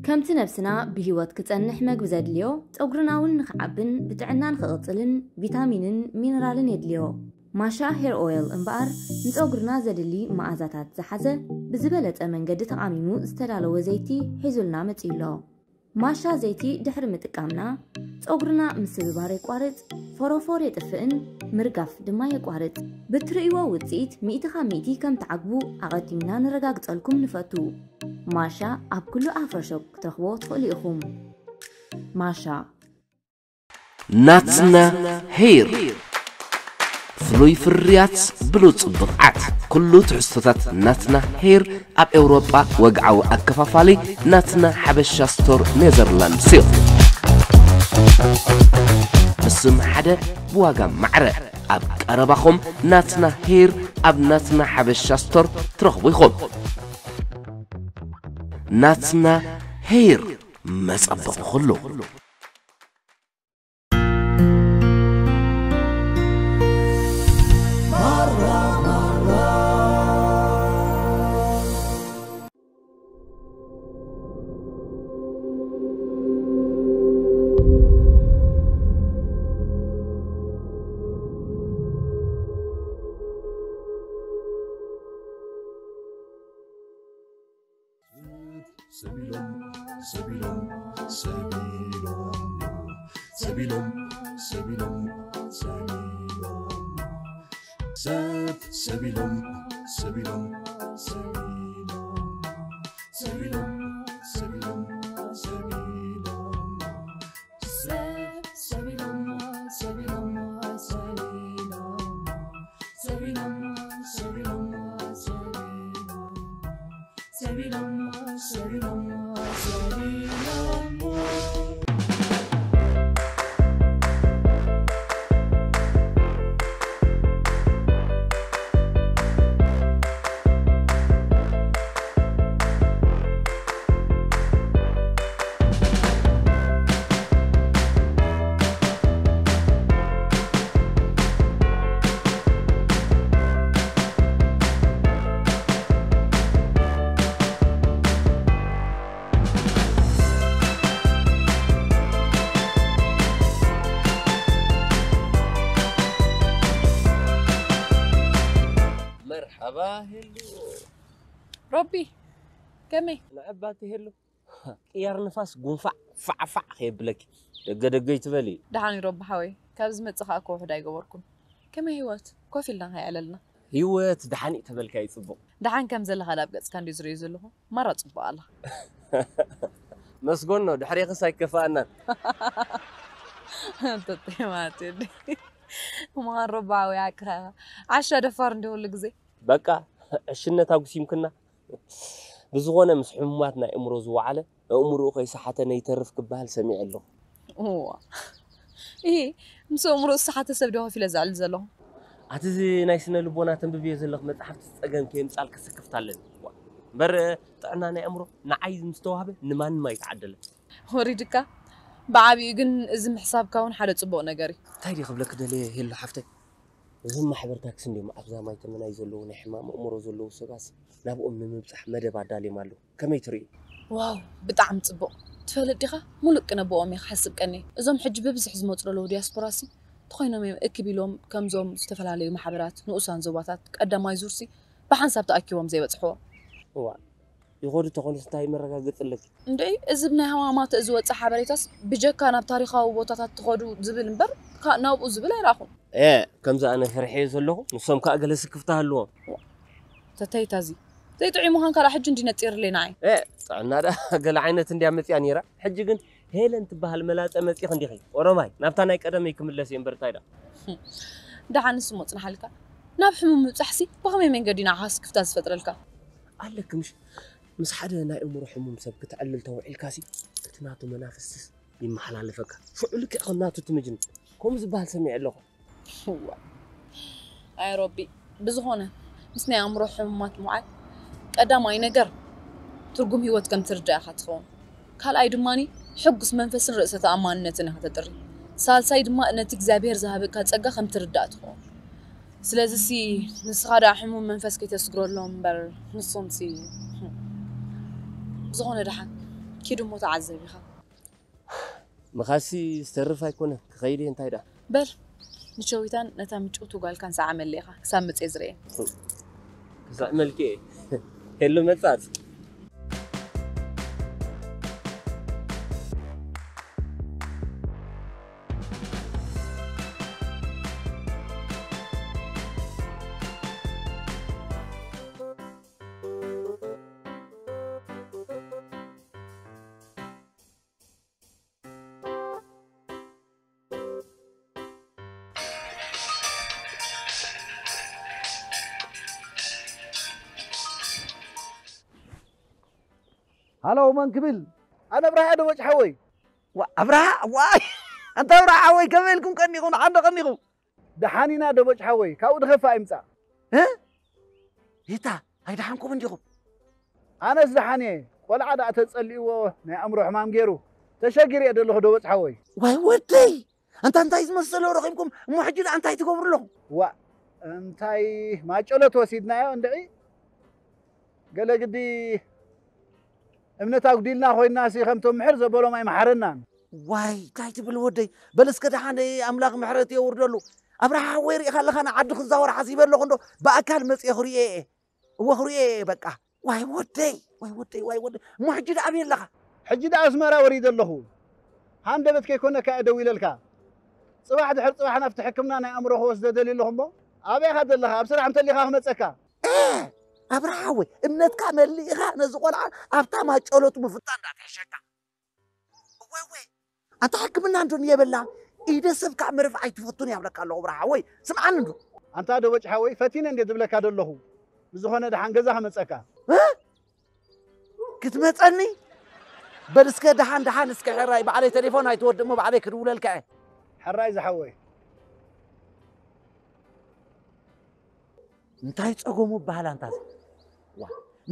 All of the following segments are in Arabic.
كمت نفسنا بهيوت كتنح مجبزدليو تقرناون نخعبن بتعنان خقطلن فيتامينن مينرالن يدليو ماشا هير اويل انبار نتقرنا زدلي معازاتات زحزة بزبلت منجد تقاميمو استلالو زيتي حيزلنا متيلو ماشا زيتي دحر متقامنا تقرنا مسببار يقوارد فوروفور يطفئن مرقاف دما يقوارد بترئيو وطيت ميتي كم تعقبو اقدمنا نرقاقصلكم نفتو ماشا اب كل افرشوك تخبو تخليكم ماشا ناتنا هير فلوي فريات بلوت بقعت كله تحسطات ناتنا هير اب اوروبا وقعو اكفافالي ناتنا حبشا ستور نيذرلاند سيل بسم حدا بواقع معرة اب قرباكم ناتنا هير اب ناتنا حبشا ستور ترخبو يخوم ناتنا هير مسابق خلو ربي كمي لعباتي هلو يار نفاس قنفع فع خيبلك دقيت بالي دحاني رب حوي كابز متصخا كو وحدا يغبركم كمي هيوت كوفي لنا هي عللنا هيوت دحاني تبلكاي صبو دحان كم زل خلاب قص كان يزري زلو مره صبو الله مسغونو دحري قصاي كفانا انت تيماتي وما ربعوا ياك 10 دفار ندو لغزي بقى عشنتا قسيمكنا بزغونه مسحماتنا امرو زوعله امرو خي صحته يترف كبال سميع له ايه مسو امرو صحته سبدو في لزعل زلو اتزي نايسنا لبونا تنببي زلخ مصحف تصقن كيمصال كسكفتالن بر طعنا ناي امرو نعايز مستوهبه نمان ما يتعدل وريدكا بعبي جن ازم حساب كون حدا صبو نغري تايدي قبلك دلي هيلو حفتي زم حبرتاك سندي ما ابزا ما يتمنا يزلو نحمام امرو زلو سباس نابو ممبصح مدب عدالي مالو كمي تري واو بطعم صبو تفلت ديخا ملق نبوهم يحسب كني ازم حج ببزح زموطلو دياسبوراسي تخينهم اكبيلهم كمزوم استفلالي محبرات نقصان زواتات قدما يزورسي بحنساب تاكيوم زي بصحو وا يغود تخونستاي مرغاغطلك اندي ازبنا هوامات ازوص حبريتاس بجكا ناب تاريخاو بوتاتات تخودو زبل مبر ناوبو زبل يراخو كمزا انا فرحي زلو نسوم كاغلس كفتهالو تتيتازي زي طعيمو هان كلا حج اندي نطير ليناي صعنا دا قال عينت اندي امطيا نيرا حج كن هيلن تبهال ملاطه مطي خندي ورماي نابتا ناي قدم يكملس يمبرتايدا دحان سموت نحلكا ناب حمم مصحسي بخمي منغدينا حاس كفتاز فترلكا قالك مش حدا ناي امور حمم سب كتعلل توعيل كاسي كتناتو منافس يمحلالفك فعلك اخناتو تمجن كوم زبال سميع له هو اي ربي بزغونه مسني امرو حمات معي قداماي ነገር ትርጉም ህይወት ከም ትርዳ ያخትخون ካልአይ ድማኒ ሕጉስ መንፈስን ርእሰ ተአማንነትን ያተጥሪ ሳልሳይ ድማ እነት እግዚአብሔር ዘሃበካ ጸጋ ከም ትርዳ ትኾን ስለዚህ ሲ ንስኻዳ ሕሙም መንፈስ ከተስግሮሎም በር ንሶም ሲ ዝኾነ ደሓን كيدو متعذب يخا مخاسي استرف هيكون خيري انت هيدا بل نشويتان نتامجوتو قال كان ساعة مليخا سامت إزري زعمل كي هلو متصات هلو من قبل انا ابراهيم دوج حوي ابراهيم واي انت ابراهيم حوي كملكم كنيكم عند كنيكم دحانينا دوج حوي كاو دخفا يمصا ها يتا هاي دحانكم انديكم انا زحاني ولا عاد اتصليو ناي امرو حمام غيرو تشغري يدلو دوج حوي واي ودي انت يزمسلو رقمكم محجد انت تقبر له وا انتي ما چلت وسيدنا يا اندعي قال قدي امنتا قديلنا خوينا سي خمتم محر زبلو ما يمحرنا واي تايت بالودي بلس كده حاني املاك محرتي يوردلو ابراها ويري خلخنا عد خزاور حسيب له خندو باكل مصي خريه وخريه بقى واي ودي محجد ابي لك حجد اسمرا وريد له هاندبت كيكون كادوي للكا صباح دحر صباح نفتح حكمنا ناي امره هو زدلي لهم ابي خد لها بسرعه متلي خا مصكا ابراهاوي امنتك مليخا نزقول ابتا ما ጨሎቱ مفتا እንዳትحشካ ወይ انت حكمنا انتو يبلا يدسب كامرف አይትፈቱን ያብለካለው ابراهاوي ስምዓን እንዱ አንተ ደወጭ حوي ፈቲነ እንደ ድብለካ ደለሁ ብዙሆነ ደሃን ገዛ መጸካ ክትመጸኒ በልስከ ደሃን እስከ ሕራይ ባዓለይ ቴሌፎን አይትወድሙ ባዓለይ ክድውለልካ ሕራይ زحوي እንታይ ጸጎሙ ባህል አንታዝ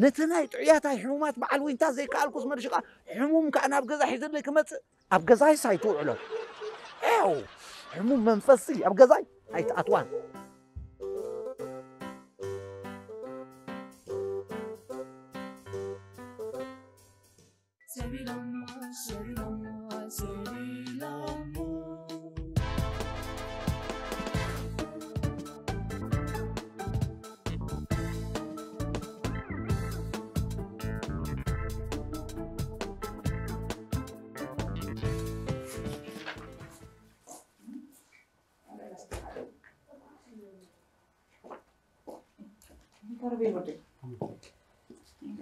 نتناي طعياتاي حمومات بعل وين تا زي كالكوس مرشقا حموم كان ابغزا حيزلك كمص ابغزاي سايتو علو ايو حموم منفسي ابغزاي ايت اتوان Tarbi borde.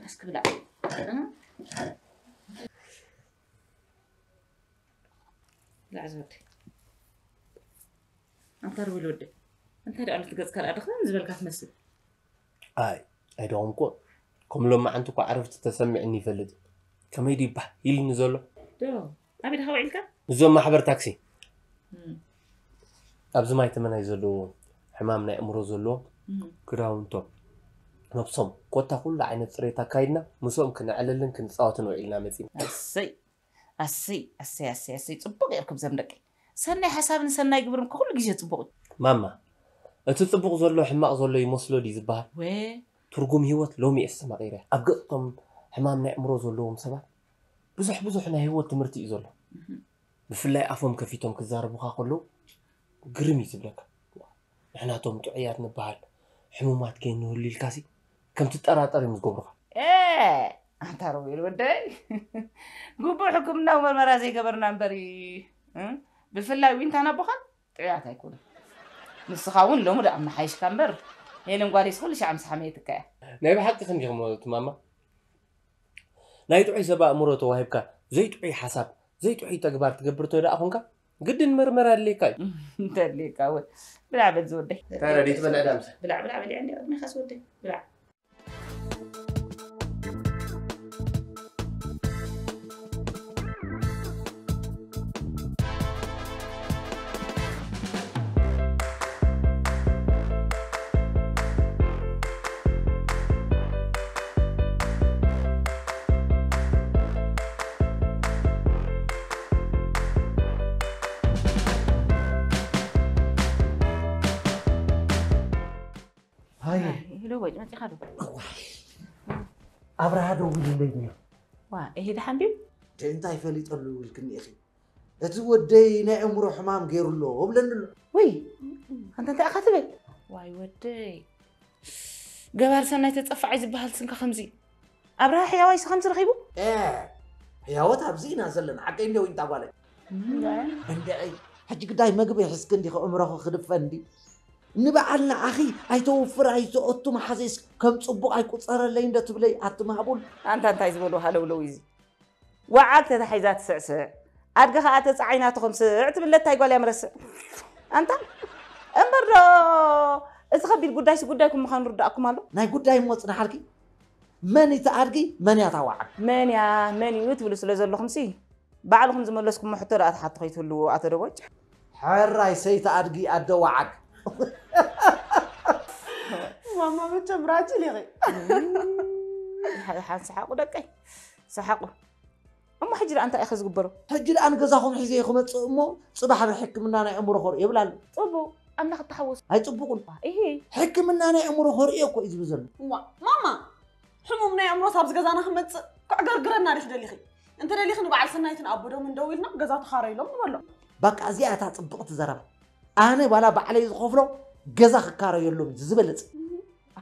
Askıla. لا عزوتي. أنت روي الود. أنت هذا قالت جزء كلا أدخل نزبل كاف مسد. أي دوم كون كم لما أنتوا عرفت تسمع إني فلد كم يدي به يلي نزله دو أبي دهوا عيلك نزول ما حبر تاكسي أبز ما يتمنى يزلو حمامنا أمره زلو كراون توب نبصم كوتا كل عين ثريتا كايدنا مسوم كنا عللن كنا صوتنا وعيلنا مزين أسي صبغ يركب زمنك سنة حساب سنة يقبرم كل جزء صبغ ماما أتصبغ زلو حماق زلو يمسلو دي زبها ترجم هيوت لومي اسمع غيره أبقطم حمامنا أمره زلوهم سبع بزحنا هيوت تمرتي زلو بفلاي أفهم كفيتهم كزار بخا كله قرمي زبلك إحنا توم تعيات نبهال حمومات كأنه اللي الكاسي كم تتأرى مزقبرها أنت روي الودي قبوا حكمنا ومرازي قبرنا نبري بالفلاي وين تانا بخان تعيات هيكون نسخاون لو مدى أمنا حيش كامبر هيلم قاريس كل شيء عم سحميتك نايب حتى خنجي غموت ماما نايت عي سبا أمورو توهيبك زي تعي حساب زي تعي تقبار تقبرتو إذا أخونك قد المرمرة اللي كاي انت اللي كاول بلعب تزودي ترى دي تبنى دامس بلعب اللي عندي ما خاص ودي بلعب لوج ما تخلو أبرهادو ولي ليني وا إيه ده حنبي انت يفليط له الكني اخي اتودي ناي عمره حمام غير له وبلن وي انت اخذت واي ودي قبل سنه تتصفع عايز بهال سنك خمزي ابراح يا وايس خمس رخيبو يا وتا بزينا زلنا حقي ندو انت بالك عندي حجي قداي مغبي يحس كندي عمره خدفندي نبعلنا اخي ايتوفر ايتوتو محاسس كم صبق ايقصر لي اندت بلي اتمهبول انت يزبلو هلو لويزي وعدت تحيزات سعسع ادغه اتس عيناتكم سعت بلتا يقول يا مرس انت امبر اسخبي القدايس قدايكم مخان رداكم الله ناي قداي موصنا حالكي من يتعرقي من يتوعد من يتبلو سلازلكم سي بعلكم زملسكم محترات حتى خيتلو اتدوج حراي سيتعرقي ادوعد ماما بتمراجي لي حنسحقوا دقي سحقوا اما حجر انت اخذ غبرو حجر انا غزاكم حزيكم تصمو صباح بحكمنا انا عمره خور يبلال صبو امنا تحوس هاي صبقون ايه حكمنا انا عمره خور ايكو يزبزل ماما حمومنا عمره صاب غزانا خمص كغرغرنا ريخ دليخي انت دليخ نبعل سنايتن ابدو من دويلنا غزا تخاريلهم بلو بقى ازياتا صبقت زرب انا ولا بعلي زخفلو غزا خكارو يلوم زبلت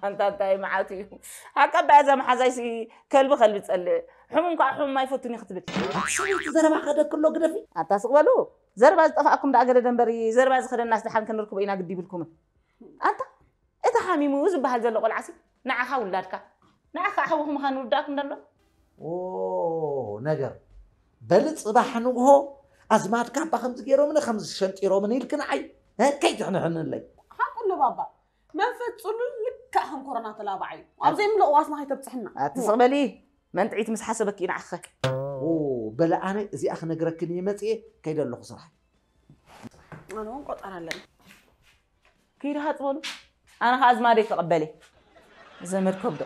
انت معاتي هكا بعد ما حزايسي كلب خلبي تصلي حموم حموم ما يفوتني خطبت سويت زرب هذا كله قدفي اتسقبلو زربا طفاكم دا غده دنبري زربا زخد الناس دحال كنركب اينا قدي بلكم انت اذا حميمو زبحال زلو قلعسي نعخا ولادك نعخا حوهم خان ولداكم دلو نجر بلت صباح نوهو ازمات كان بخمس غيرو من خمس شنطيرو من يلكن عي كيف احنا لي حق له بابا ما فتصلو لك هم كورونا تلابعي ابزي ملق واسنا هي تبصحنا تسقبلي ما انت عيت مس حسبك ينعخ بلا انا زي اخ نغركني مصي كيدلو صراحه انا نقطر لنا كيد هاتبلو انا خاز ما دي تقبلي زمر كبده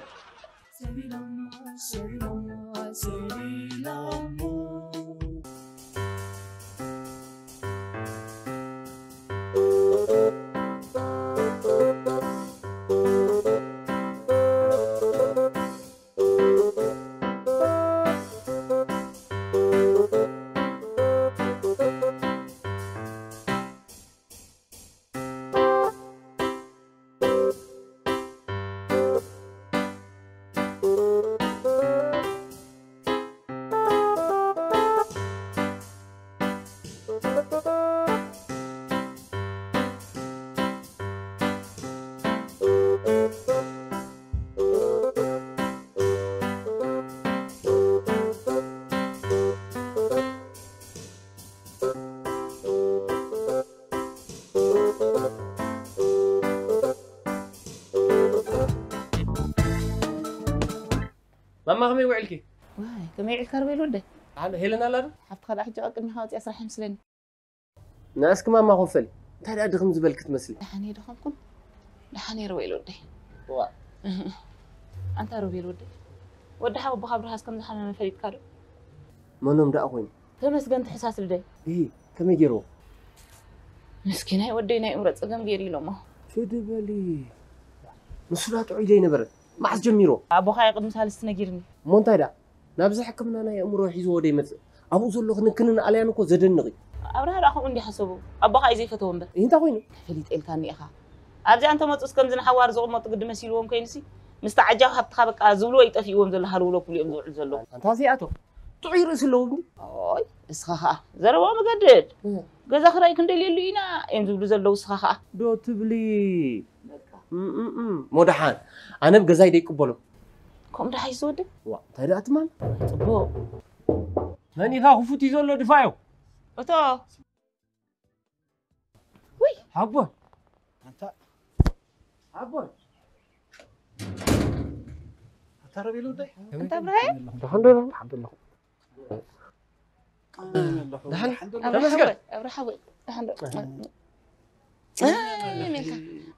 ماما غمي وعلكي واي كم يعيل كربيل ودي على هيلنا لا حط خد حاجه اقل حاوتي اسرح مسلني ناسك ماما غفل تاع ادخم زبلك تمثلي دحاني دخمكم دحاني رويل ودي وا انت رويل ودي حاب بخبر هاس كم دحنا فريد كارو منهم دا اخوين تمسكن تحساس لدي ايه كم يجرو مسكينه ودينا امرت صقم غيري لما كدبلي مسلات عيدي نبر ما عز جميرو ابو خاي قد مثال استنغيرني مونتايدا نابز حكمنا انا امرو حيزو ودي مت ابو زلو خنكن عليان كو زدنقي ابرهر اخو اندي حسبو ابو خاي زي فتوم به انت خوينو فليت الكاني اخا ابزي انت متص كم زن حوار زو مت قد مسيلوم كاينسي مستعجاو حبتخا بقى زبلو يطفيوم زل حلولو كل يوم زول زلو انت سياتو تعير سلو اوي اسخا زربو مقدد غزا خراي كندل يلينا ام زبلو زلو اسخا دو تبلي مودحان انا بغزاي دي قبلو كم ده حيسود وا تادا اتمان طبو ماني خا خفوتي زلو دفايو اوتو وي حبو انت عبون هتربي له ده انت ابراهيم الحمد لله الحمد لله ابراهيم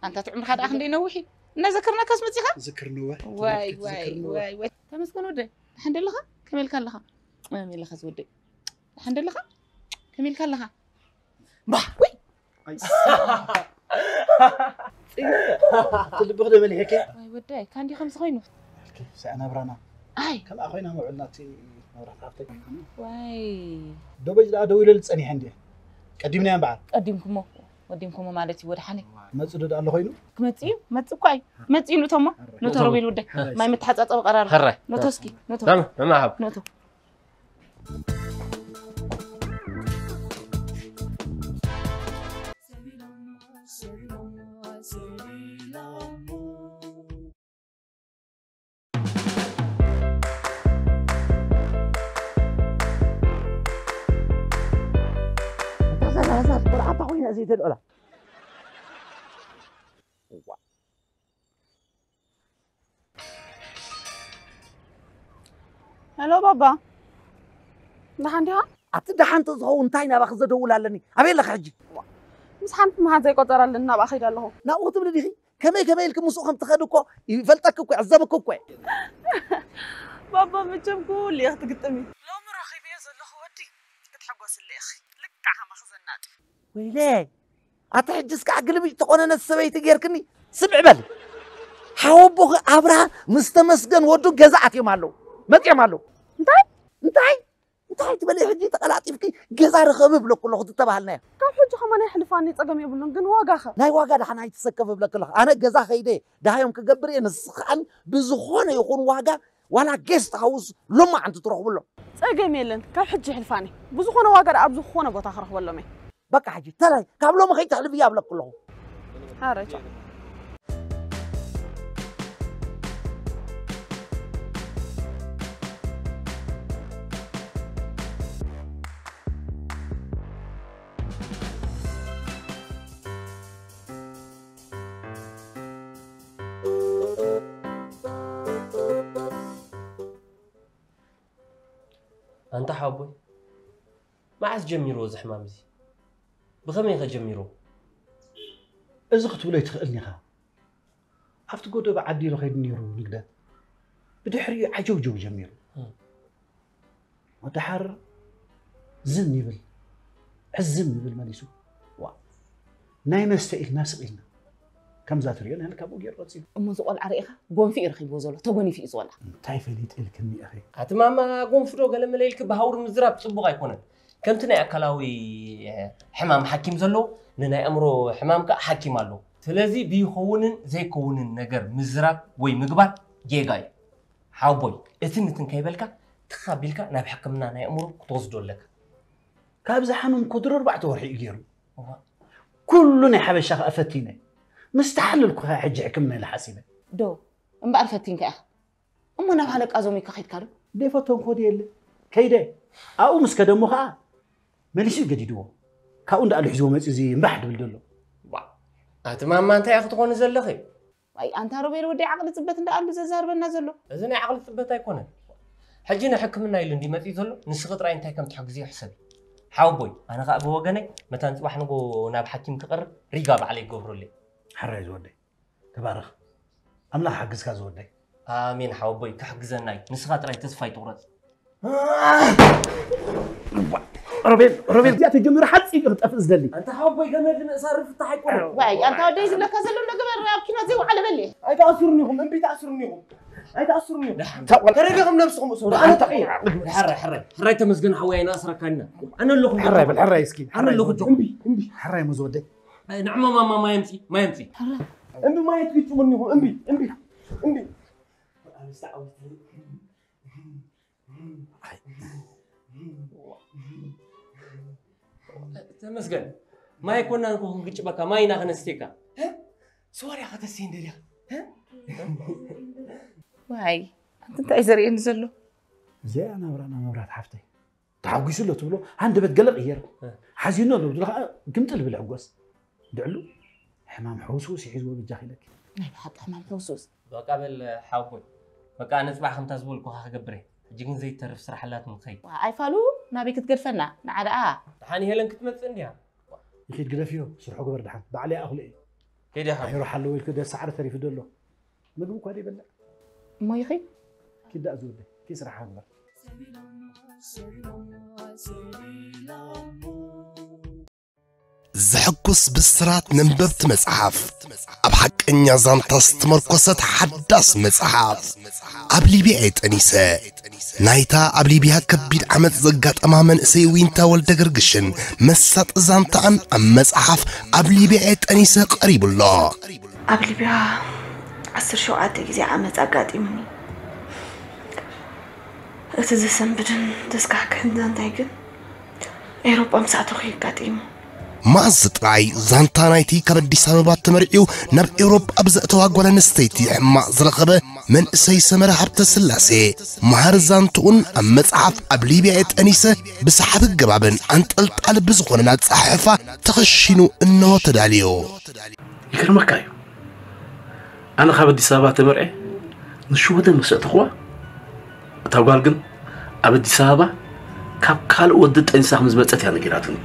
انت تعمر هذا اخ نوحي نذكرنا كاسمتيها ذكرنوا واي تمسكن ودي الحمد لله كمل كان لها امين لها ودي الحمد لله كمل كان لها وي اللي بغدا ملي هيك واي ودي كان دي 5 خينو سانا برانا أي كم أخوينا موعدناتي مرات عفتك واي دوبج لا دويل الصني عندي قديمنا بعد قديمكم مالتي ود حالي مصدد الله خينو متي كوي متي نتوما نتروبيل ود ما متحصص قرار نتوسكي نتو تمام ما حب نتو زيد الأولى هلو بابا دحان ديها أتدحان تزغون تاينا باخذ دولة لني أبي لك حجي مس حنت ما زي قطر لنا باخيد الله نا وقت من دي كمي لكم مسوخم تخدوكو يفلتكو عزبكو كوي بابا متشم كل يا اختي قطمي لو مراخي بيزل له ودي كتحقوس اللي اخي لكعها مخزنات ويلي أتحجزك عقلبي تقون السبيت غيركني سبع بل حوبو أبرا مستمسجن ودو جزعت يمالو متى يمالو انتي تبلي حجي تقلعتي فيكي جزع رخب بلو كله خد تبعلنا كم حجة خمانة يحلفاني تقام يبلون جن واقعها ناي واقع ده حنا يتسكف بلا كله أنا جزع خيدي ده يوم كجبري نسخان بزخونة يكون واقع ولا جست هاوس لما عند تروح بلو تقام يلن كم حجة حلفاني بزخونة واقع أبو زخونة بتاخره ولا مي بقى حجي ترى قبل ما خيت تحلف يا بلا كله هارجع أنت حابوي ما عايز جميرو زحمام زي بخمين خجميرو إذا قلت ولا يتخيلني خا عرفت قلت بعدي له خيد نيرو نقدر بدحري عجوجو جميرو ودحر زن يبل عزم يبل ماليسو وا نايم استئل ناس إلنا كم ذات ريال هنا كابو غير رصيد أم زقل عريقة قوم في إرخي بوزولا تقوني في إزولا تايف اللي تقل كني أخي أتماما قوم فرو قال ملايلك بهور مزراب صبغ يكونن كم تنا أكلاوي حمام حكيم زلو ننا أمره حمامك حكيم الله تلازي بيخونن زي كونن نجر مزراب وي مقبل جيجاي حاوبوي إثنين كيبلك تخابلك ناب حكمنا ننا أمره توصدوا لك كابز حنون قدر 4 ورحي يجيرو كلنا حب الشيخ أفتينا مستحيل الكوها حج حكمنا لحسيبه دو أم بعرفتين كأخ أم أنا وحالك أزومي كخيت كارو دي فتون كودي اللي كيدا أو مسكدة مخا ماليش جديدو كأون ده الحزوم زي مبحد بالدلو أتماما أنت يا أخي تكون زلخي أي أنت روبير ودي عقل ثبت إن قلب زار بالنزلو إذا عقل ثبت يكون حجينا حكمنا يلون دي ما في زلو نسقط رأي أنت كم تحجزي حسابي حاوبوي أنا غاب وجني متى نصبح نقول ناب حكيم تقرر رجاب عليك جبروا لي حرج ودي تبارك أملا حجز كذا ودي آمين حاوبوي كحجزنا نسقط رأي تصفي تورط روبين دي أتجمع حد يقدر تقفز دلي أنت حاوبوي جمال صار في الطحي كله واي أنت ودي زلك كذا لو نقبل كنا زي وعلى بلي أي تأثرنيهم أنبي تأثرنيهم أي تأثرنيهم كريجهم نفسهم صور أنا تقي حري تمسجن حوي ناصر كنا أنا اللي خد حري يسكين أنا اللي خد أمبي حري مزودي نعم ما يمشي أمبي ما يتكتشوا منهم أمبي تمسجن ما يكون نكون قتش بكا ما يناخن ستيكا سوري أخذ السين دي واي أنت أيزري إنزلوا زي أنا مرات حفتي تعوقيسوا له تقولوا عند بيت قلق غير حزينه له بتقول قمت له بالعقوس دعلو حمام حوسوس يحزوا بالداخلك ناي حط حمام حوسوس قبل حاوبوي بقى نتبع 5 زبول كو خبري جيكن زي ترف سرحلات من خي واي فالو نابي كتقرفنا نعدا حاني هلن كتمثل عندها يخيد قلفيو سرحو قبر دحان بعلي اخلي كده حب يروح حلو كده سعر ثري في دولو مدوك هذه بلا ما يخي كده ازود كي سرح هذا زحكوس بسرات ننببت مصحف أب حق إنيا زانتاس تمركوست حداس مصحف أبلي بيعت أنيسة نايتا أبلي بيها كبير عمد زقات أمامن سيوينتا والدقرقشن مسات زانتان أم مصحف أبلي بيعت أنيسة قريب الله أبلي بيها 17 ጊዜ ዓመት አጋጢሙኒ እቲ ዝሰንብድን ተስካሕክሕን ዛንታይ ግን ኤሮጳ ምሳዕቱ ይጋጢሙ ማዝጥራይ ዛንታናይቲ ከበዲስ አበባ ተመርዒው ናብ ኤሮጳ ብዘእተዋ ጓል ኣንስተይቲ ሕማቕ ዝረኸበ መንእሰይ ሰመረ ሃብተ ስላሴ መሃር ዛንትኡን ኣብ መጽሓፍ ኣብ ሊብያ የጠኒሰ ብሰሓብ ገባብን አንጠልጣል ብዝኾነ ናፀሓሕፋ ተኸሺኑ እነሆ ተዳልዮ ይገርመካ እዩ أنا خابد دي سابع تمرعي نشوف هذا مسألة أخوة تقول جن أبد دي سابع كال ودت إنسان مزبوط يعني كيراتني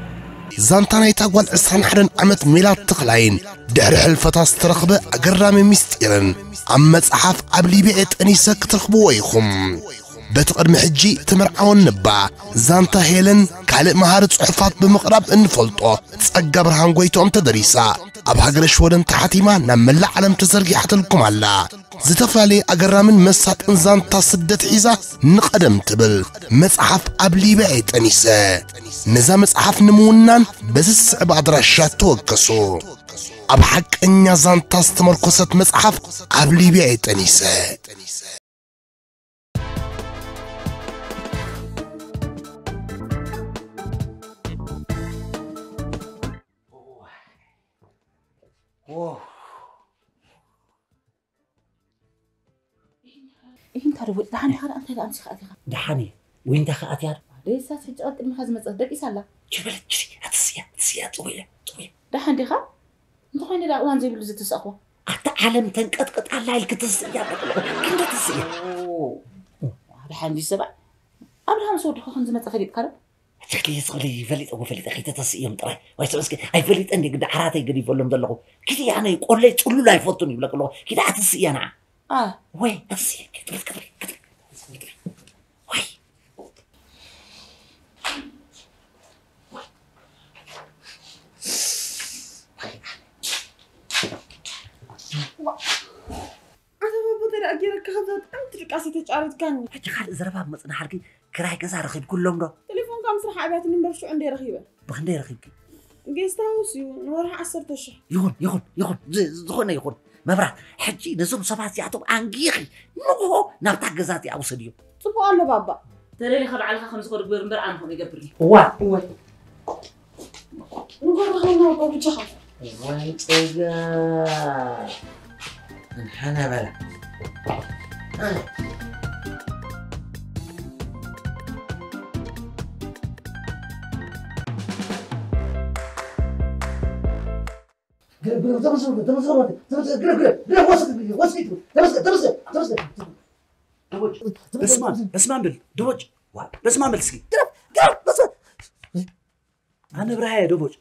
زانتانا يتقول إسران حرن عمت ميلاد تقلعين دعر حلفة استرخبة أقرام مستيرن عم صحاف قبلي بيعت أنيسة كترخبوا ويخم بتقر محجي تمرعون نبع زانتا هيلن كالق مهارة صحفات بمقرب انفلطو تسقى برهان قويتو تدريسا أب هاجر شورن تحتيما نملا علم تسرقي حتى لكم على زتفعلي أقرامن مسات إنزان تصدت عيزة نقدم تبل مصحف قبلي بعيد أنيسة نزا مصحف نمونان بس الصعب أدرشات توقسو أب حق إنيا زان تستمر قصة مصحف قبلي بعيد أنيسة إنت روي دحاني خير أنت أنت خاتي دحاني وين دخلت يا ليس سجلت المخزن مصدق يسلا جبلت جري هتسيا طويلة دحان دي خا أنت خايني لا وان زي بلوزة تسأقوى حتى عالم تنقطقط على الكتسيا كنت تسيا دحان دي سبع أبراهام صور خو خنز متفريد كار شكلي يصلي فليت أو فليت أخي تتسيا مطرح ويسمسك أي فليت أني قد عراتي قد يفولم دلقو كذا يعني يقول لي تقول له لا يفوتني يقول لك الله كذا هتسيا أنا وين تسيا كذا وين أجيرك هذا أنت ركاسي تجارت كان حتى خال زربها مصنع حركي كراي كذا رخيب كلهم ده تليفون كم صراحة عبيت النمبر شو عندي رخيبة بخندي رخيب جيست هاوس نورها 10 أشهر يخون زخنا يخون ما برا حجي نزوم سبعة يعطوا أنجيخي نو نبتاع جزاتي أو سديو صبوا الله بابا ترى خد على 5 خد بيرمبر عنهم يقبرني وا نقول رخينا بابا جخف وين تجا نحنا بلا بسمان بل دوج بسمان بل سكي أنا براي دوج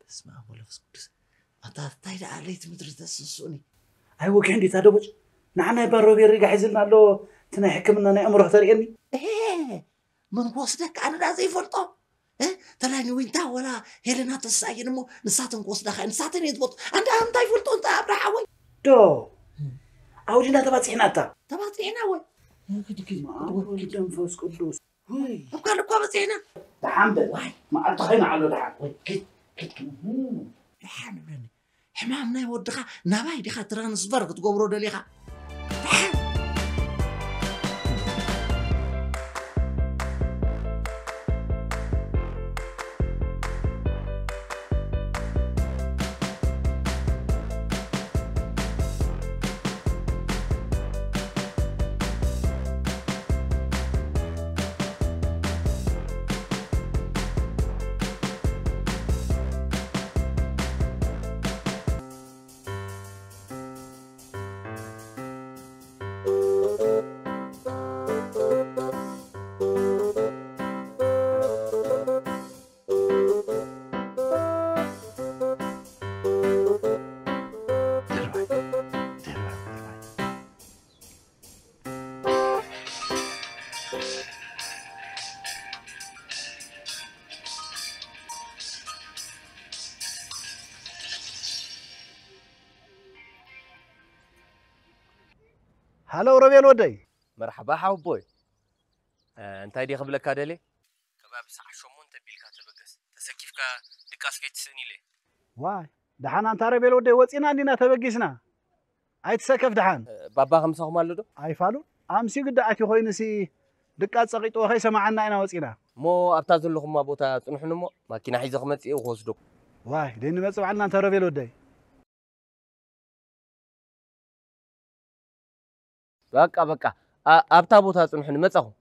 بسمان ولا فسكوس أنت تايد عليت مدرسة تسسوني أيوة كندي تادوج نحنا يبرو بيرجع حزنا له تنا حكمنا نأمره تريني إيه من قصدك أنا لازم يفرطه تلاني وين تا ولا هيلنا تسعين مو نساتن قصدك نساتن يضبط أنت أنت يفرطه أنت أبرح عوي دو أولينا تبعتينا تا تبعتينا وين كده ما كده نفوس كدوس وي أبقى لك بس هنا الحمد لله ما أتخينا على الحال كده الحمد لله حمامنا يودخا نباي دخا ترانسفير تقبرو دليخا هلو ربيل ودي مرحبا حبوي انت هيدي قبلك كادلي كباب ساعه شومون تبيلكا تبغس تسكيفكا دقاس كيتسني لي واي دحان انت ربيل ودي وصينا عندنا تبغسنا ايتسكف دحان بابا خمسهم مالو دو ايفالو امسي قداتي خوينسي دقات صقيطو خي سمعنا انا وصينا مو ابتا زلخم ما بوتا صنحنو مو ماكينه حيزخ مصي وخوسدو واي دين مصبعنا انت ربيل ودي بقى ابتا بوتا صنحنو مصخو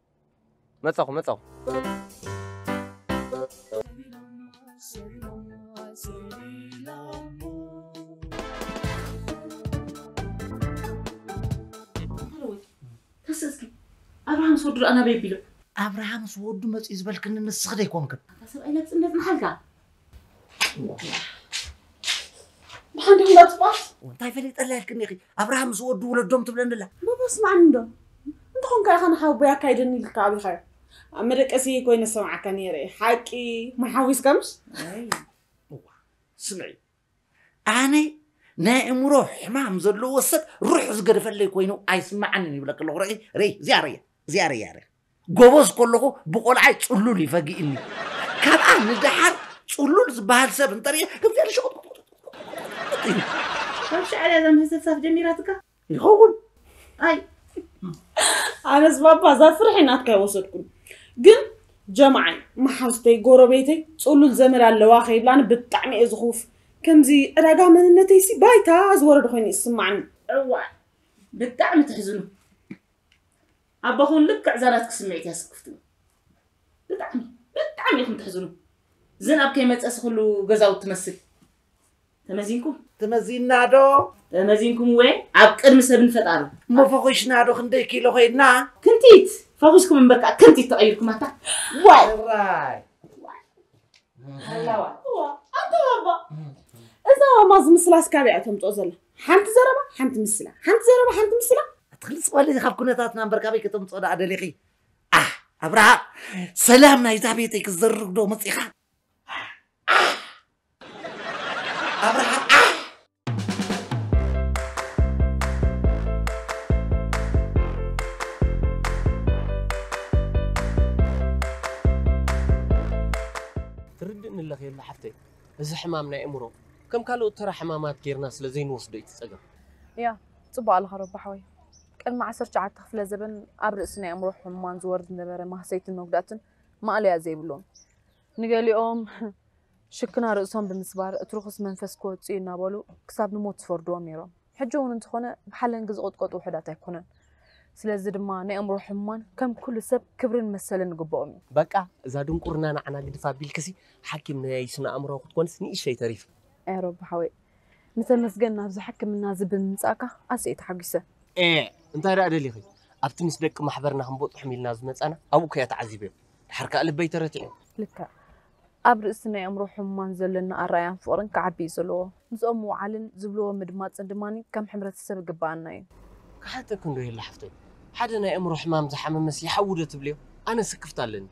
تسسكي ابراهام صدر انا بيبيلو ابراهام صودو مصي زبلكن نسخ يكونك حسب اي لبس እንደት نحلقا بحندي ولا تصبح وانت فليت لك اخي ابراهام صودو ولدهم تبلنلا ما بسمع عنده انتكم كاي خنا حاو بيا كايدني لك ابي خير امدقسي كوين سمعك نيري حقي ما حاويس كمس سمعي اني نايمرو حمام زلو وسد روح زقرفلي كوينو ايسمعني يبلك الله ري زياري غوبوس كلكو بقولعي صلول يفقيني كاب ندحر صلول زبال سب انطري كبزي شغل مش على زم هسه جميلاتك يخون اي انا سبابا زفرحي ناتك يوصدكم ግን جمعي ما حاستي غوربيتي صلول زمر الله خيبلان بطعمي ازخوف كمزي راغا مننتي سي بايتا زورد خويني يسمعني اوا بطعمي تحزنوا أباخون لك عزالاتك سمعتي اسكفتني بطعمي يخم تحزنوا زناب كي متص كله غزاو تمسك تمزينكم وين عقد سب نفطار ما فوقشنا دو خندي كيلو خيدنا كنتيت فوقشكم من بقى كنتيت تقيركم ماتا راي هلاوا انت بابا اذا ما زمسلاس كابيعتهم توزل حنت زربه حنت مسلا تخلص والله خاف كنتاتنا بركابي كتم صدا عدليخي ابراهام سلامنا يزابيتك الزرق دو مصيخا ابراهام تردن الله يلا حفتي اذا حمامنا امرو كم كالو ترى حمامات كيرنا سلازين وسدو يتصقم يا صبا الله رب حوي كان مع 10 ساعات تخفل زبن ابرسنا امرو حمان زورد نبره ما حسيت النقداتن ما عليها زي بلون نقاليهم شكنا رؤسهم بمسبار اترخص منفس كوتينا بولو كساب نموت فردو ميرو حجون انت خونه بحلن قزقط وحدات يكونن سلازي دما نامرو حمان كم كل سب كبرن مسلن غبوم بقى اذا دنقرنا نعنا قدفا بيلكسي حكيم نايسنا امرو كون سني شي تريف يا رب حوي مثل مسجنا بز حكم الناس بمصاكا اسيت حقيسه انت راه دليخي ابت مس دق محبرنا خنبوط حميلنا زمصانا ابوك يا تعذيبه حركه قلبي ترتي لك ابرسنا امرو حمان زلنا ارايان فورن كعبي زلو نصوم وعلن زبلو مدماص دماني كم حمرت سب غبانا كحتى كندو يلا حفتي حدنا امرو حمام زحمم مس يحودت بليو انا سكفتالن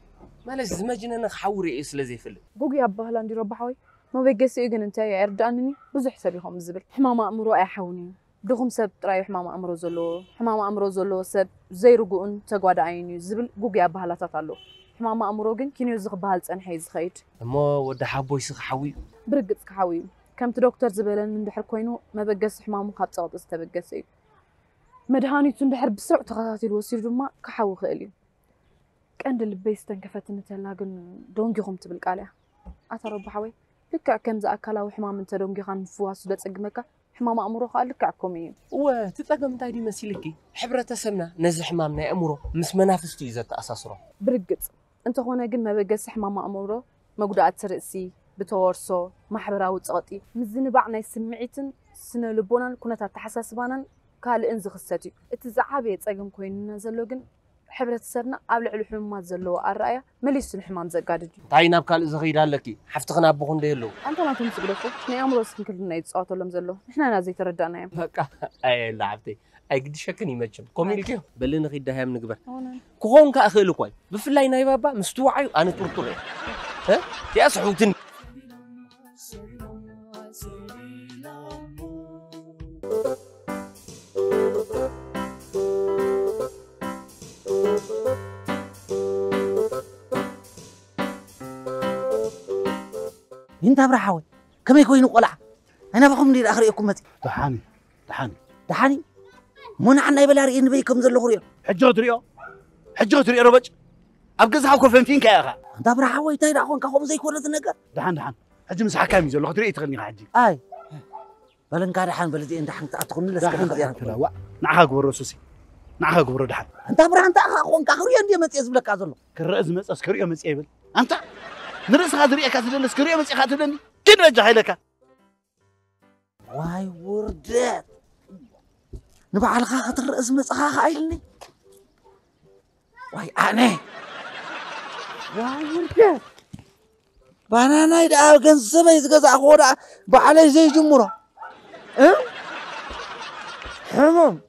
مالش زمجننا خحوري اسلازي فل بوغي ابهلا ندير ربحوي ما بيجسي يجن انت يا اردانني بزح سبيهم زبل حمام امرو اي حوني دغم سب طراي حمام امرو زلو سب زي رجون تغوادا عيني زبل بوغي ابهلاتات الله حمام امرو جن كينو زغبال صنحي زخيد اما ود حبوي سخ حوي برقص كحوي كمت دكتور زبلن ندحر كوينو ما بجس حمامو خاب صوت تبجسي مدهانيت ندحر بسرعه تخاتيل وسير دما كحو خالي قند لبي استنكفت نتلا جن دونغيهم تبل قاليا اترب حوي لك كم ذا اكلاو حمام انت دونغي خان فواس دصقمك حمام امرو قال لك عكومي و تطقم تايدي مسيلكي حبرتسبنا نزل حمامنا امرو مس منافستو يزت اساسرو برقص انت هنا جن ما بجس حمام امرو مغدات رئسي بتورسو محبراو صقطي مزنبع ناي سمعيتن سنه لبونان كنتا تحساسبانن قال انز خستي اتزعابي صقم كويننا زلو جن حبرتسبنا ابلع الحمامات زلو الرايه مليس الحمام زقادج طاينا بكال زغيدا لكي حفتخنا بخون ديلو انت ما تمسكلكو ني امرو سكنكلنا يتصاوتلم زلو احنا نازي تردانا بقى اي لعبتي اي قد شكني مجم كوميلكي بلين غيدا هام نغبر كون كاخيل كوي بفلاي ناي بابا مستوعي انا طرطري ها يا اسحوتن انت برحاوي كم يكون قلع انا بخم لي اخر يكون متي دحاني من عنا يبلاري ان بيكم زلو خريو حجو تريو ربج ابقزها كفنتين كيا اخا انت برحاوي تايدا اخون كخوم زي كولت النجر دحان حج مسح كامي زلو خدري تغني حجي اي بلن قاعد دحان بلدي انت حنت اتخن لسك نعها غبر سوسي نعها غبر دحان انت برا انت اخون كخريو اندي متي زبلك ازلو كرئز مص كريو مصي يبل انت نرس خادري كاتلنس كريو مصي خاتلني كن وجه هيلك واي وردت نبع الخاطر الرئيس مصخاخ عيلني واي أنا واي وردت بانانا يدعو قنصبه يتقزع خورا بعلي زي جمرة حمام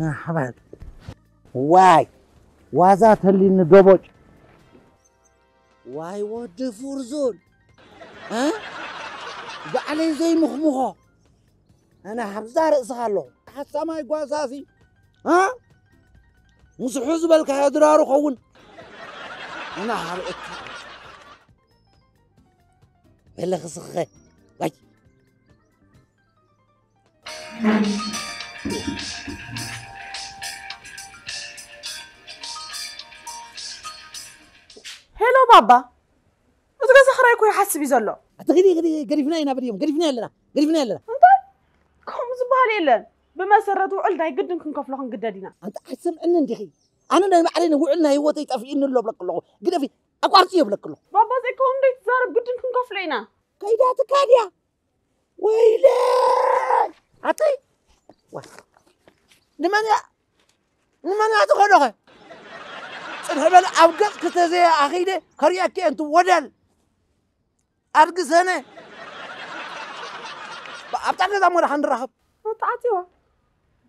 حبايب واي وازات اللي ندبوج واي ود فرزون بعلي زي مخمخه انا حمزه راسخالو حتى ما يقاساسي مسحوز بالك يدرارو خون انا حرقت بلا خسخه باي هلو بابا أتوقع سخرة يكون يحسب يزلو غدي قريفنا هنا باليوم قريفنا لنا انت كم زبالي لن بما سرت وعلنا يقدن كنكفلو قدادينا انت حسب ان ندخي انا دايما علينا وعلنا هيوتي يطفي انه لو بلك له قدفي اقارتي يبلك له بابا زي كون دي تزارب قدن كنكفلينا كيداتك هاديا ويلي عطي لمن تخدخ الهبل أبقى كتزي أخيدة كرياك أنت ودل أرجع سنة أبتعد كذا مرة حنرهب تعطيوا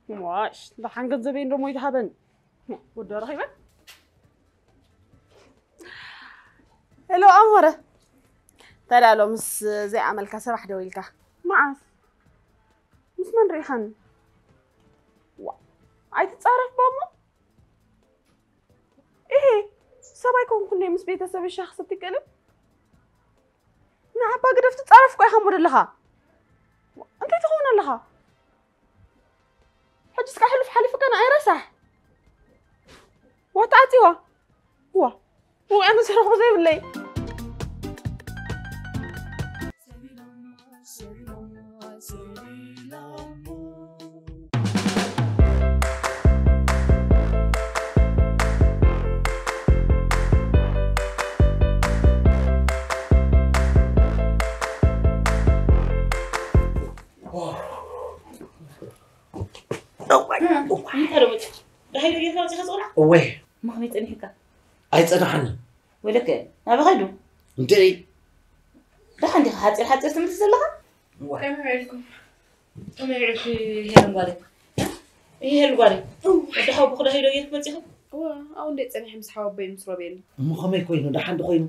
واش ده حنقد زبين رمو يتحبن وده رهيبة هلو أمورة ترى لو مس زي عمل كسر واحدة ويلكا معاس مس من ريحان عايز تتصرف بابا إيه سبايكم كنا مس بيت سبي الشخص بتكلم نعم بقدر تتعرف كوي حمود لها أنت تخون لها حجز كحلف حلفك أنا أي رسح وتعطي هو أنا سرح زي بالليل وي ما خميت اني هكا اي صنحنا ولك ما بغيدو انتي ده عندي حاطر تمتزلها كم عليكم أنا أعرف هي الغالي هي الغالي ده حب بخدا هيدا يتمتزها أو ندي تاني حمس حواب بين مسرابين مو خمي كوينو ده حد كوينو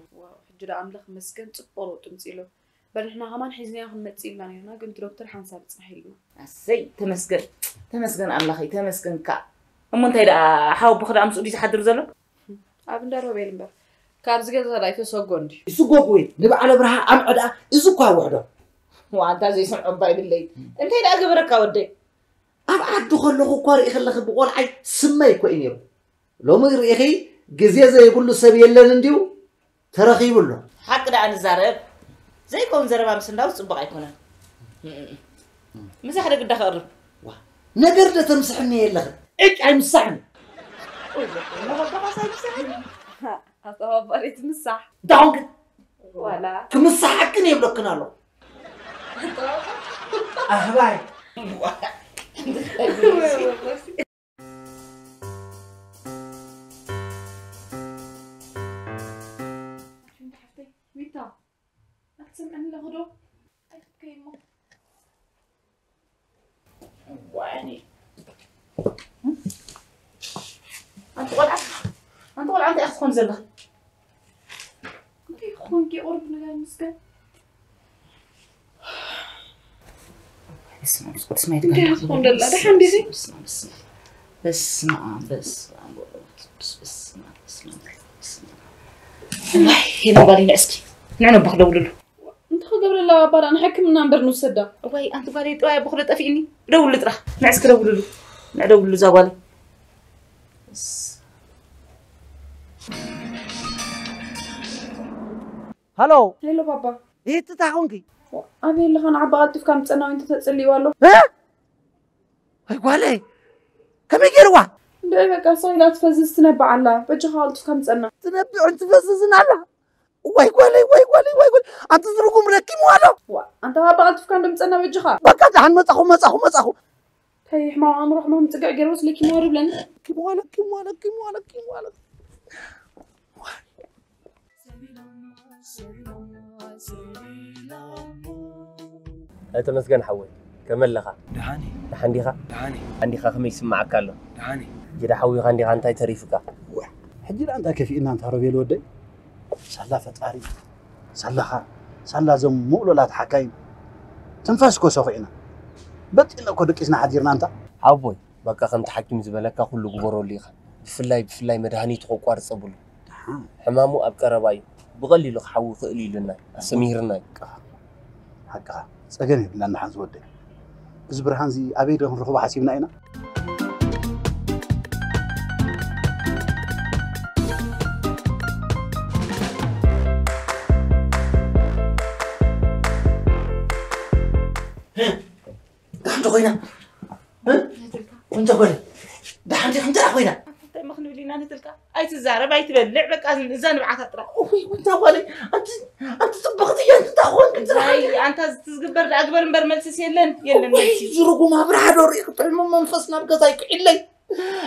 حجر عملخ مسكن تقبلوا تمثيله بل إحنا كمان حزني آخذ متسيل لنا هنا كنت دكتور حنساب تسمحي لنا أسي تمسكن الله تمسكن كا أما أنت هيدا حواب بخدا أمس ودي تحضر زلك أبن دارو بيلم بر كارز كذا رايته سوغوندي سوغوي نبقى على برها أم عدا إزوكا وحده وأنت زي سمع باي بالليل أنت هيدا أجبرك ودي أبعد دخله قارئ خلخ بقول عي سمي كوينيرو لو ما يريخي جزية زي يقول له سبيل لنا نديو ترخي ولا حق ده عن الزرب زي كون زرب أمس نداو صبغ يكونه مسح لك الدخل نقدر ده تمسحني يلا إيش عم مسحني ما بقى صاير مسحني أصلا بريت مسح دعوك ولا كمسحكني يبلكنا له أهلاي ميتا أقسم أن لغدو كيما وعني أنت قول عندي أخذ زلة كي خونكي قرب نجا مسكن اسمع الحمد لله دحين بيزي اسمع والله هنا بالي نعسكي نعنى بخدو له انت قبل لا بار انا حكم نمبر نوسدا واي انت بالي طاي بخدو طفيني دول طرح نعسك دول له نعدول له زوالي هلو هلو بابا ايه تتاخونكي أبي اللي خان عبالتي في كام سنة وأنت تسألي والله ها هاي قالي كم يجروا بقى قصي لا تفزز تنبع على بجي خالد في كام سنة تنبع أنت تفززن على واي قالي أنت تروحوا مركب وانا أنت عبالتي في كام سنة بجي خالد بقى تعال مسخو هاي ما عم روح ما هم تقع جروس لي كيموري بلن كيموالا هاي مسكن حوي كمل لها دحاني عندي خا يسمعك له دحاني جدا حوي عندي انت تريفك حجر أنت كيف إن أنت هربي الودي سلا فتاري سلا زم مؤلولات حكاين تنفسكو سوفينا بت إنك كودك إسنا حديرنا أنت عبوي بقى خنت حكيم زبلك كله غبروا لي بفلاي مدهاني تقوار صبل حمامو أبقرباي بغلي له حوي خلي لنا سميرنا حقها سجنه بلنا نحن زودي زبرهان زي أبيد هم رخوا حسيبنا هنا دحاني خوينا وانت قولي دحاني خمسة خوينا ما خلوا لينا نتلقى أي تزارب أي تبلع بك أزن بعث ترى وانت قولي أنت طبختي أنت تاخون زي أنت تزقبر أكبر برملسس يلن ملسي زرقوا ما برحدور يقطع منفسنا بقصايك إلي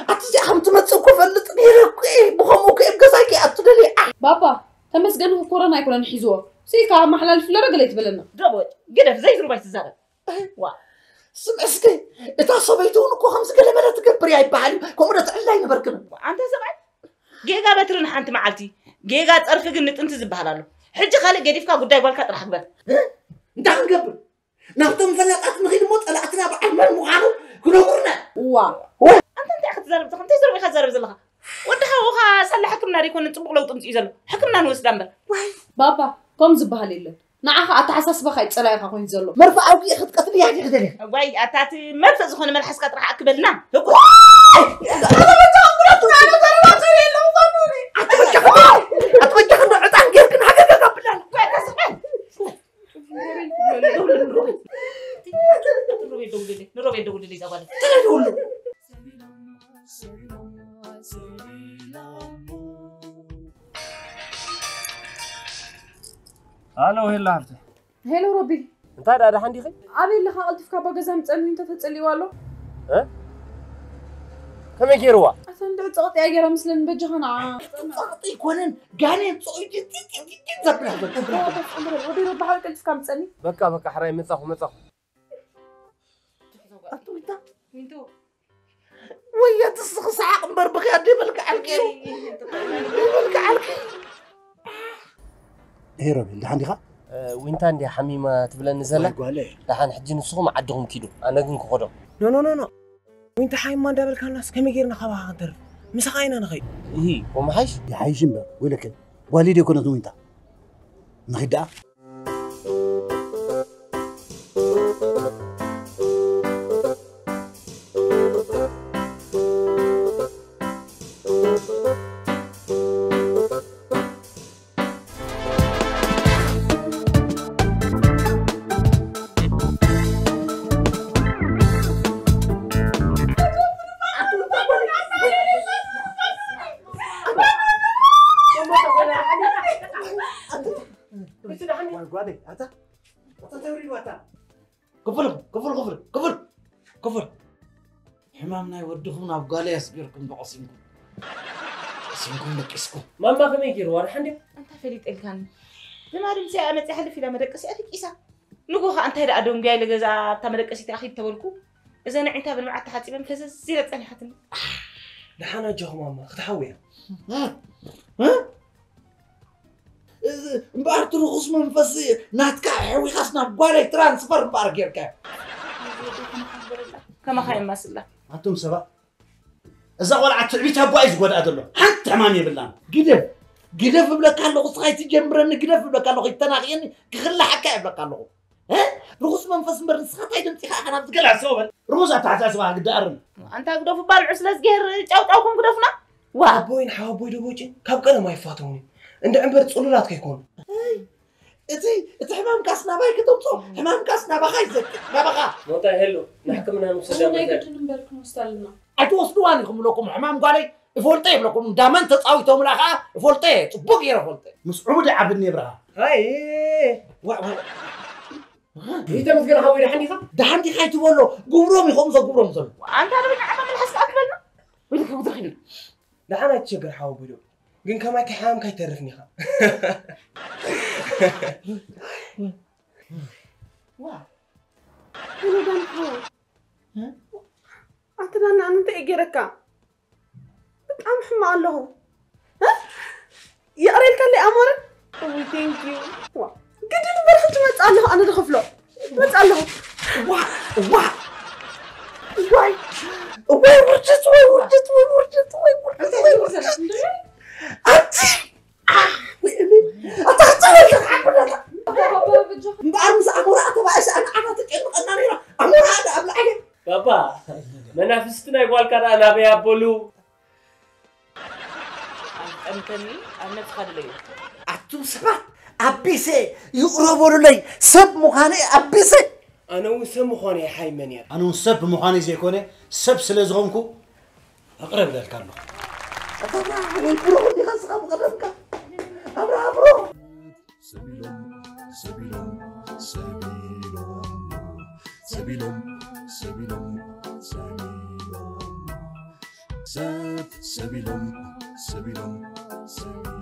أتزي خمت ما تسوكو فلتني ركوي بخموك بقصايك أتدلي بابا تمسجنه كورونا يكون نحيزوه سيكا محلال في لرجل يتبلنا دبوت قدف زي زرباي تزارب وا سمعسكي إذا صبيتون كو خمس كلمات تكبر يا بعلي كومنا تعلي نبركنا أنت سمعت جيجا بترن حنت معلتي جيجا تعرف قنت أنت زبالله حج خالق قديف كا قداي بالك راح أقبل أنت عنقبل نقطم فلقات نغير موت على أتنا بعمل مغانو كنا مرنا أنت أخذ زرب تخم تزرب يخذ زرب زلها ودها وخا سل حكمنا ريكون نطبق لو تمس يزلو حكمنا نوس دمبر بابا كم زبالله نعاها أتحسس بخيت سلاي خاكون يزلو مرفع أو ياخذ قتل يعني خدني واي أتاتي مرفع زخون ملحس كات راح أقبلنا أتوجه عطان غير كن حاجة قبلنا نروي دولي زوالي هلو هلا عرفت هلو ربي انت هذا عندي خي أبي اللي خالد في كابا جزام تسألني أنت تسألي والله ها كم يجروا أصلاً ده تقطع يا جرا مثلاً بجهنا تعطي كونن قانين صوي زبنا ربي رب حالك في كام تسألني بقى حراي مصخ وينتو ويا تصخ ساعة مبربخ يا دي ملك علكي ايه ربي اللي عندي خا وين تاندي حميمة تبلن نزلة دحان حجي نسخهم عدهم كيلو أنا قن كخدو نو وين تحايم ما دابل كان ناس كم يجيرنا خبا خاطر مسخاينا نخي إيه وما حيش يا حيشم بقى ولكن والدي يكون وين تا نخدع قادي أتا توري واتا كفر حمامنا يودخون أبقالي يسبيركم بعصيمكم بكسكم ما كم يجيروا أنا حندي أنت فريد الكان لما رمسي أنا تحلف إلى مدرسة أخي إيسا نقولها أنت هذا أدوم جاي لجزا تمدرسة أخي تقولكوا إذا نعتها بالمعة تحتي من فزة زيادة أنا حتى لحنا جه ماما اختحويا ها بعرف تروح من فصي ناتكا حوي خاصنا بقالي ترانسفر بارجركا كما خاين مسلا أنتم سبا إذا قلعت تعبيتها بوايز قد أدلو حتى عمامي بالله قدف بلك الله صغير تجمرن قدف بلك الله يتناقيني كخلا حكاية بلك الله رغس منفس مرن سخط هيدم تيخا أنا بتقلع سوبل رغس تحت أسمع قد أرن أنت قدف بالعسلس غير تعوكم قدفنا وا بوين حابوي دبوجي كاب قنا ما يفاتوني عند عمبر تصلولات كيكون إتي حمام كاسنا باي كتومصو حمام كاسنا بخايزك ما بخا موتا هلو نحكمنا نمسدام أنا قلت نمبرك نوصلنا أتوصلوا أنكم لكم حمام قالي فولتي لكم دامن تصاويتهم لها فولتي صبوك يا فولتي مسعود عبدني برها هاي انت مسكين خوي حنيفه ده عندي خايت والله قبروم يخمسوا قبروم صل أنت أنا بنعمل من حسك أكلنا ويلك مدخل لا أنا أتشجر حابوي دو جن كما كحام كي تعرفني خا واو أنا بنحاول أعتقد أنت إجركا بتأم حما الله ها يا أريد كان لي أمر oh thank you واو قد نبرح تمت الله أنا دخفله تمت الله واي ورجت بابا منافستنا يقول كذا أنا بيابولو أنتني أنا تخلي أتوم سبا أبيسي يقربوا لي سب مخاني أبيسي أنا وسم خاني يا حي منير أنا وسب مخاني زي كونه سب سلزغمكو أقرب ذلك كارلو أبرا علي برو اللي خاصة مقربك أبرا برو سبيلهم